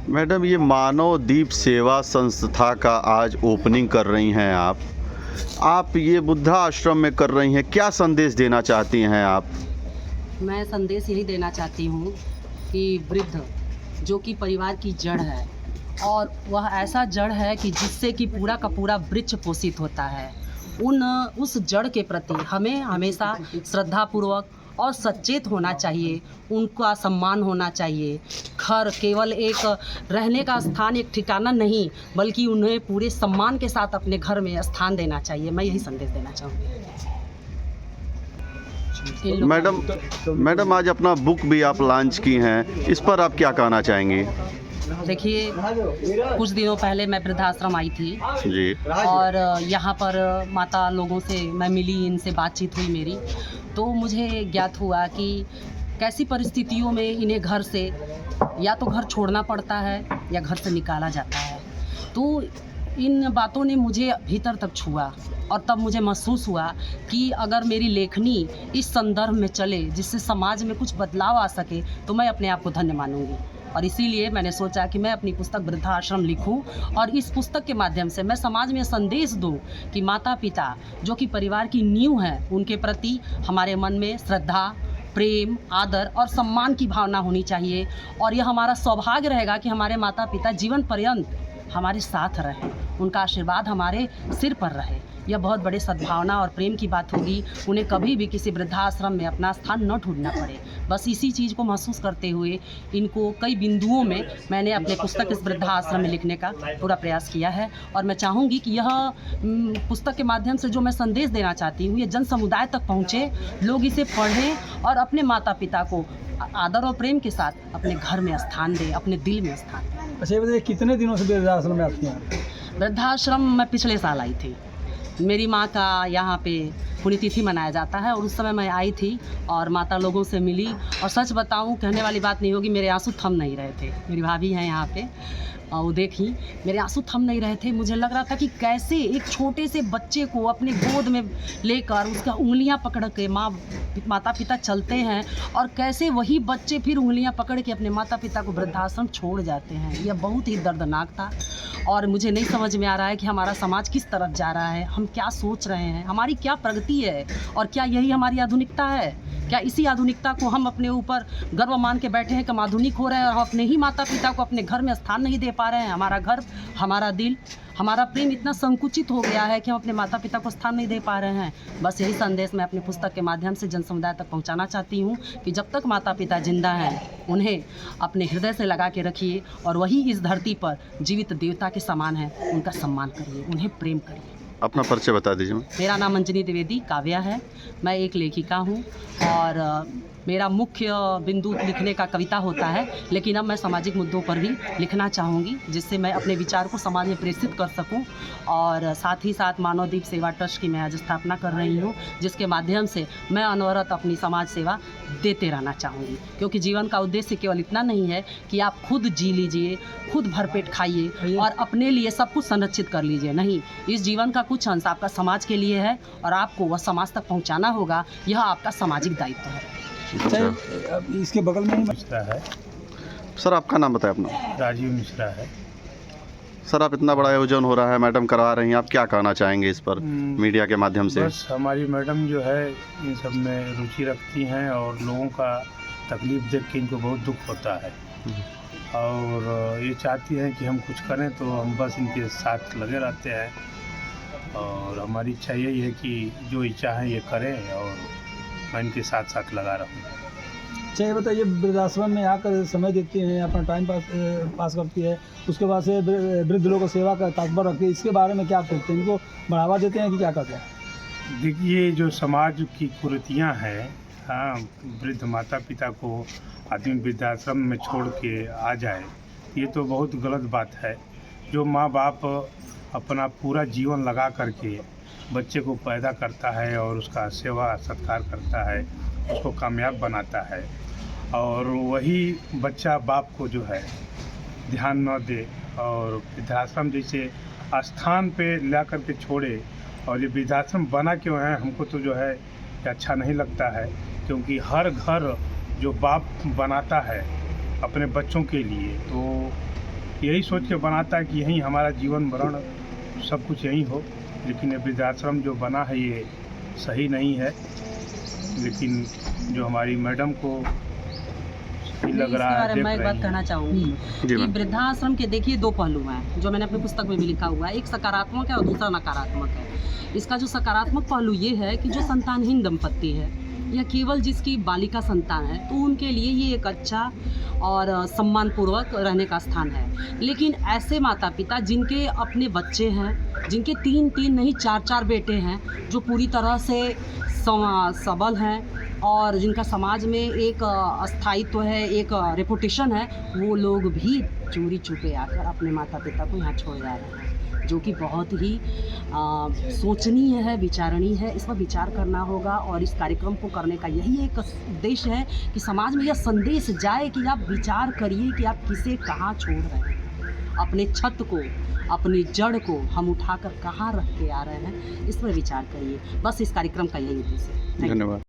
Madam, ये मानव दीप सेवा संस्था का आज ओपनिंग कर रही हैं आप ये वृद्धा आश्रम में कर रही हैं, क्या संदेश देना चाहती हैं आप? मैं संदेश यही देना चाहती हूँ कि वृद्ध जो कि परिवार की जड़ है और वह ऐसा जड़ है कि जिससे कि पूरा का पूरा वृक्ष पोषित होता है, उस जड़ के प्रति हमें हमेशा श्रद्धापूर्वक और सचेत होना चाहिए, उनका सम्मान होना चाहिए। घर केवल एक रहने का स्थान, एक ठिकाना नहीं, बल्कि उन्हें पूरे सम्मान के साथ अपने घर में स्थान देना चाहिए। मैं यही संदेश देना चाहूँगी। मैडम आज अपना बुक भी आप लॉन्च की हैं, इस पर आप क्या कहना चाहेंगी? देखिए, कुछ दिनों पहले मैं वृद्धाश्रम आई थी जी, और यहाँ पर माता लोगों से मैं मिली, इनसे बातचीत हुई मेरी, तो मुझे ज्ञात हुआ कि कैसी परिस्थितियों में इन्हें घर से या तो घर छोड़ना पड़ता है या घर से निकाला जाता है। तो इन बातों ने मुझे भीतर तक छुआ और तब मुझे महसूस हुआ कि अगर मेरी लेखनी इस संदर्भ में चले जिससे समाज में कुछ बदलाव आ सके तो मैं अपने आप को धन्य मानूंगी। और इसीलिए मैंने सोचा कि मैं अपनी पुस्तक वृद्धाश्रम लिखूं और इस पुस्तक के माध्यम से मैं समाज में संदेश दूं कि माता पिता जो कि परिवार की नींव है, उनके प्रति हमारे मन में श्रद्धा, प्रेम, आदर और सम्मान की भावना होनी चाहिए। और यह हमारा सौभाग्य रहेगा कि हमारे माता पिता जीवन पर्यंत हमारे साथ रहें, उनका आशीर्वाद हमारे सिर पर रहे। यह बहुत बड़े सद्भावना और प्रेम की बात होगी। उन्हें कभी भी किसी वृद्धाश्रम में अपना स्थान न ढूंढना पड़े। बस इसी चीज़ को महसूस करते हुए इनको कई बिंदुओं में मैंने अपने पुस्तक इस वृद्धाश्रम में लिखने का पूरा प्रयास किया है। और मैं चाहूँगी कि यह पुस्तक के माध्यम से जो मैं संदेश देना चाहती हूँ, ये जन समुदाय तक पहुँचे, लोग इसे पढ़ें और अपने माता पिता को आदर और प्रेम के साथ अपने घर में स्थान दें, अपने दिल में स्थान दें। अच्छा, ये बताइए कितने दिनों से वृद्धाश्रम में आती हैं? वृद्धाश्रम मैं पिछले साल आई थी। मेरी माँ का यहाँ पे पुण्यतिथि मनाया जाता है और उस समय मैं आई थी और माता लोगों से मिली। और सच बताऊँ, कहने वाली बात नहीं होगी, मेरे आंसू थम नहीं रहे थे। मेरी भाभी हैं यहाँ पे, वो देखी, मेरे आंसू थम नहीं रहे थे। मुझे लग रहा था कि कैसे एक छोटे से बच्चे को अपने गोद में लेकर उसका उंगलियां पकड़ के माता पिता चलते हैं और कैसे वही बच्चे फिर उंगलियां पकड़ के अपने माता पिता को वृद्धाश्रम छोड़ जाते हैं। यह बहुत ही दर्दनाक था और मुझे नहीं समझ में आ रहा है कि हमारा समाज किस तरफ जा रहा है, हम क्या सोच रहे हैं, हमारी क्या प्रगति है और क्या यही हमारी आधुनिकता है? क्या इसी आधुनिकता को हम अपने ऊपर गर्व मान के बैठे हैं कि हम आधुनिक हो रहे हैं और हम अपने ही माता पिता को अपने घर में स्थान नहीं दे पा रहे हैं? हमारा घर, हमारा दिल, हमारा प्रेम इतना संकुचित हो गया है कि हम अपने माता पिता को स्थान नहीं दे पा रहे हैं। बस यही संदेश मैं अपनी पुस्तक के माध्यम से जन समुदाय तक पहुंचाना चाहती हूं कि जब तक माता पिता जिंदा हैं, उन्हें अपने हृदय से लगा के रखिए और वही इस धरती पर जीवित देवता के समान है। उनका सम्मान करिए, उन्हें प्रेम करिए। अपना परिचय बता दीजिए। मेरा नाम अंजनी द्विवेदी काव्या है। मैं एक लेखिका हूँ और मेरा मुख्य बिंदु लिखने का कविता होता है, लेकिन अब मैं सामाजिक मुद्दों पर भी लिखना चाहूँगी जिससे मैं अपने विचार को समाज में प्रेषित कर सकूँ। और साथ ही साथ मानव दीप सेवा ट्रस्ट की मैं आज स्थापना कर रही हूँ, जिसके माध्यम से मैं अनवरत अपनी समाज सेवा देते रहना चाहूँगी। क्योंकि जीवन का उद्देश्य केवल इतना नहीं है कि आप खुद जी लीजिए, खुद भरपेट खाइए और अपने लिए सब कुछ संरक्षित कर लीजिए। नहीं, इस जीवन का कुछ अंश आपका समाज के लिए है और आपको वह समाज तक पहुँचाना होगा। यह आपका सामाजिक दायित्व है। इसके बगल में ही मिश्रा है। सर, आपका नाम बताएं अपना। राजीव मिश्रा है। सर, आप इतना बड़ा आयोजन हो रहा है, मैडम करवा रही हैं, आप क्या कहना चाहेंगे इस पर मीडिया के माध्यम से? बस हमारी मैडम जो है इन सब में रुचि रखती हैं और लोगों का तकलीफ देख के इनको बहुत दुख होता है और ये चाहती हैं कि हम कुछ करें, तो हम बस इनके साथ लगे रहते हैं और हमारी इच्छा यही है कि जो इच्छा है ये करें और मैं इनके साथ साथ लगा रहूँ। चाहिए बताइए, वृद्धाश्रम में आकर समय देती हैं, अपना टाइम पास करती है, उसके बाद से वृद्ध लोगों को सेवा का तात्पर्य रखती है, इसके बारे में क्या सोचते हैं? इनको बढ़ावा देते हैं कि क्या करते हैं? देखिए, जो समाज की कुरीतियाँ हैं, हाँ, वृद्ध माता पिता को आदमी वृद्धाश्रम में छोड़ के आ जाए, ये तो बहुत गलत बात है। जो माँ बाप अपना पूरा जीवन लगा करके बच्चे को पैदा करता है और उसका सेवा सत्कार करता है, उसको कामयाब बनाता है और वही बच्चा बाप को जो है ध्यान न दे और वृद्धाश्रम जैसे स्थान पे ला करके छोड़े। और ये वृद्धाश्रम बना क्यों है, हमको तो जो है अच्छा नहीं लगता है, क्योंकि हर घर जो बाप बनाता है अपने बच्चों के लिए, तो यही सोच के बनाता है कि यहीं हमारा जीवन मरण सब कुछ यहीं हो। लेकिन ये वृद्धाश्रम जो बना है ये सही नहीं है, लेकिन जो हमारी मैडम को सही लग रहा है, देख मैं एक रही बात हैं। कहना चाहूँगी जी कि मैम। वृद्धाश्रम के देखिए दो पहलू हैं, जो मैंने अपनी पुस्तक में भी लिखा हुआ है। एक सकारात्मक है और दूसरा नकारात्मक है। इसका जो सकारात्मक पहलू ये है कि जो संतानहीन दंपत्ति है या केवल जिसकी बालिका संतान है, तो उनके लिए ये एक अच्छा और सम्मानपूर्वक रहने का स्थान है। लेकिन ऐसे माता पिता जिनके अपने बच्चे हैं, जिनके 3 नहीं 4 बेटे हैं, जो पूरी तरह से सबल हैं और जिनका समाज में एक स्थायित्व है, एक रेपुटेशन है, वो लोग भी चोरी छुपे आकर अपने माता पिता को यहाँ छोड़ जा रहे हैं, जो कि बहुत ही सोचनीय है, विचारणीय है। इस पर विचार करना होगा और इस कार्यक्रम को करने का यही एक उद्देश्य है कि समाज में यह संदेश जाए कि आप विचार करिए कि आप किसे कहाँ छोड़ रहे हैं। अपने छत को, अपनी जड़ को हम उठाकर कहाँ रख के आ रहे हैं, इस पर विचार करिए। बस इस कार्यक्रम का यही उद्देश्य है। Thank you. धन्यवाद।